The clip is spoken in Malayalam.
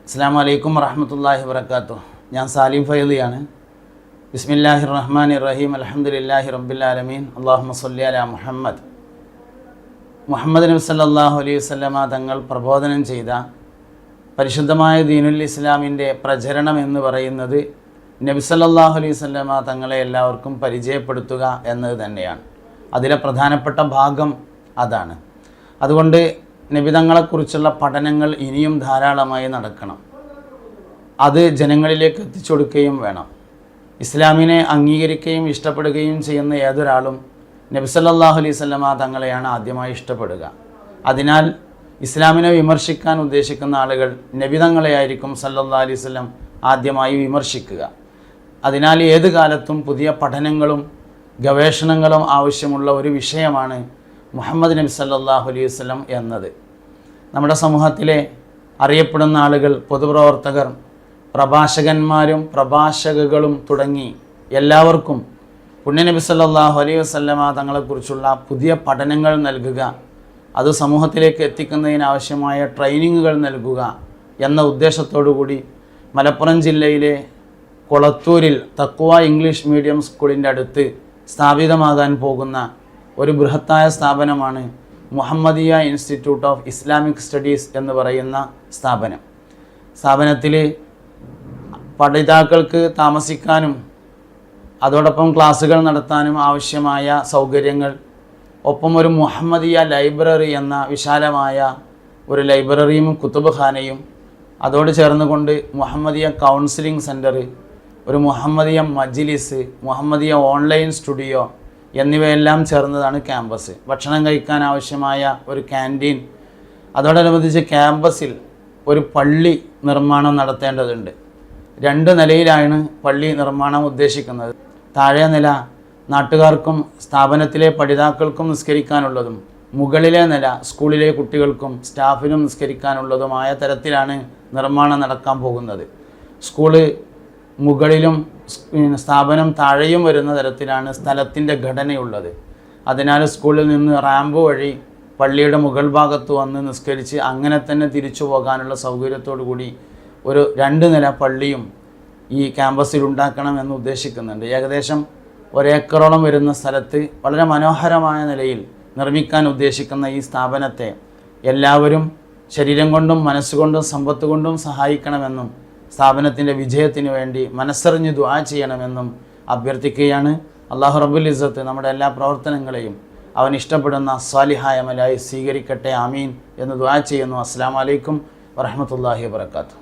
അസ്സലാമു അലൈക്കും വറഹ്മത്തുള്ളാഹി വബറകാതുഹു. ഞാൻ സാലിം ഫൈളിയാണ്. ബിസ്മില്ലാഹിർ റഹ്മാനിർ റഹീം. അൽഹംദുലില്ലാഹി റബ്ബിൽ ആലമീൻ. അല്ലാഹുമ്മ സ്വല്ലി അലാ മുഹമ്മദ്. മുഹമ്മദ് നബി സല്ലല്ലാഹു അലൈഹി വസല്ലമ തങ്ങൾ പ്രബോധനം ചെയ്ത പരിശുദ്ധമായ ദീനുൽ ഇസ്ലാമിൻ്റെ പ്രചരണം എന്ന് പറയുന്നത് നബി സല്ലല്ലാഹു അലൈഹി വസല്ലമ തങ്ങളെ എല്ലാവർക്കും പരിചയപ്പെടുത്തുക എന്നത് തന്നെയാണ്. അതിലെ പ്രധാനപ്പെട്ട ഭാഗം അതാണ്. അതുകൊണ്ട് നബി തങ്ങളെക്കുറിച്ചുള്ള പഠനങ്ങൾ ഇനിയും ധാരാളമായി നടക്കണം. അത് ജനങ്ങളിലേക്ക് എത്തിച്ചു കൊടുക്കുകയും വേണം. ഇസ്ലാമിനെ അംഗീകരിക്കുകയും ഇഷ്ടപ്പെടുകയും ചെയ്യുന്ന ഏതൊരാളും നബി സല്ലല്ലാഹു അലൈഹി വസല്ലമ തങ്ങളെയാണ് ആദ്യമായി ഇഷ്ടപ്പെടുക. അതിനാൽ ഇസ്ലാമിനെ വിമർശിക്കാൻ ഉദ്ദേശിക്കുന്ന ആളുകൾ നബി തങ്ങളെയായിരിക്കും സല്ലല്ലാഹു അലൈഹി വസല്ലം ആദ്യമായി വിമർശിക്കുക. അതിനാൽ ഏത് കാലത്തും പുതിയ പഠനങ്ങളും ഗവേഷണങ്ങളും ആവശ്യമുള്ള ഒരു വിഷയമാണ് മുഹമ്മദ് നബി സല്ലല്ലാഹു അലൈഹി വസല്ലം എന്നത്. നമ്മുടെ സമൂഹത്തിലെ അറിയപ്പെടുന്ന ആളുകൾ, പൊതുപ്രവർത്തകർ, പ്രഭാഷകന്മാരും പ്രഭാഷകകളും തുടങ്ങി എല്ലാവർക്കും പുണ്യനബി സല്ലല്ലാഹു അലൈഹി വസല്ലമ തങ്ങളെക്കുറിച്ചുള്ള പുതിയ പഠനങ്ങൾ നൽകുക, അത് സമൂഹത്തിലേക്ക് എത്തിക്കുന്നതിനാവശ്യമായ ട്രെയിനിങ്ങുകൾ നൽകുക എന്ന ഉദ്ദേശത്തോടു കൂടി മലപ്പുറം ജില്ലയിലെ കൊളത്തൂരിൽ തഖ്വ ഇംഗ്ലീഷ് മീഡിയം സ്കൂളിൻ്റെ അടുത്ത് സ്ഥാപിതമാകാൻ പോകുന്ന ഒരു ബൃഹത്തായ സ്ഥാപനമാണ് Muhammadiya institute of Islamic studies എന്ന് പറയുന്ന സ്ഥാപനം. സ്ഥാപനത്തിൽ പഠിതാക്കൾക്ക് താമസിക്കാനും അതോടൊപ്പം ക്ലാസ്സുകൾ നടത്താനും ആവശ്യമായ സൗകര്യങ്ങൾ, ഒപ്പം ഒരു മുഹമ്മദിയ ലൈബ്രറി എന്ന വിശാലമായ ഒരു ലൈബ്രറിയും കുത്തുബ് ഖാനയും, അതോട് ചേർന്നുകൊണ്ട് മുഹമ്മദിയ കൗൺസിലിംഗ് സെൻറ്റർ, ഒരു മുഹമ്മദിയ മജ്ലിസ്, മുഹമ്മദിയ ഓൺലൈൻ സ്റ്റുഡിയോ എന്നിവയെല്ലാം ചേർന്നതാണ് ക്യാമ്പസ്. ഭക്ഷണം കഴിക്കാൻ ആവശ്യമായ ഒരു ക്യാൻറ്റീൻ, അതോടനുബന്ധിച്ച് ക്യാമ്പസിൽ ഒരു പള്ളി നിർമ്മാണം നടത്തേണ്ടതുണ്ട്. 2 നിലയിലാണ് പള്ളി നിർമ്മാണം ഉദ്ദേശിക്കുന്നത്. താഴെ നില നാട്ടുകാർക്കും സ്ഥാപനത്തിലെ പഠിതാക്കൾക്കും നിസ്കരിക്കാനുള്ളതും, മുകളിലെ നില സ്കൂളിലെ കുട്ടികൾക്കും സ്റ്റാഫിനും നിസ്കരിക്കാനുള്ളതുമായ തരത്തിലാണ് നിർമ്മാണം നടക്കാൻ പോകുന്നത്. സ്കൂള് മുകളിലും സ്ഥാപനം താഴെയും വരുന്ന തരത്തിലാണ് സ്ഥലത്തിൻ്റെ ഘടനയുള്ളത്. അതിനാൽ സ്കൂളിൽ നിന്ന് റാമ്പ് വഴി പള്ളിയുടെ മുകൾ ഭാഗത്ത് വന്ന് നിസ്കരിച്ച് അങ്ങനെ തന്നെ തിരിച്ചു പോകാനുള്ള സൗകര്യത്തോടു കൂടി ഒരു 2 നില പള്ളിയും ഈ ക്യാമ്പസിൽ ഉണ്ടാക്കണമെന്ന് ഉദ്ദേശിക്കുന്നുണ്ട്. ഏകദേശം 1 ഏക്കറോളം വരുന്ന സ്ഥലത്ത് വളരെ മനോഹരമായ നിലയിൽ നിർമ്മിക്കാൻ ഉദ്ദേശിക്കുന്ന ഈ സ്ഥാപനത്തെ എല്ലാവരും ശരീരം കൊണ്ടും മനസ്സുകൊണ്ടും സമ്പത്ത് കൊണ്ടും സഹായിക്കണമെന്നും സ്ഥാപനത്തിൻ്റെ വിജയത്തിന് വേണ്ടി മനസ്സറിഞ്ഞ് ദുആ ചെയ്യണമെന്നും അഭ്യർത്ഥിക്കുകയാണ്. അല്ലാഹു റബ്ബുൽ ഇസ്സത്ത് നമ്മുടെ എല്ലാ പ്രവർത്തനങ്ങളെയും അവൻ ഇഷ്ടപ്പെടുന്ന സ്വാലിഹായ അമലായി സ്വീകരിക്കട്ടെ. ആമീൻ എന്ന് ദുആ ചെയ്യുന്നു. അസ്സലാമു അലൈക്കും വറഹ്മത്തുള്ളാഹി വബറകാതുഹു.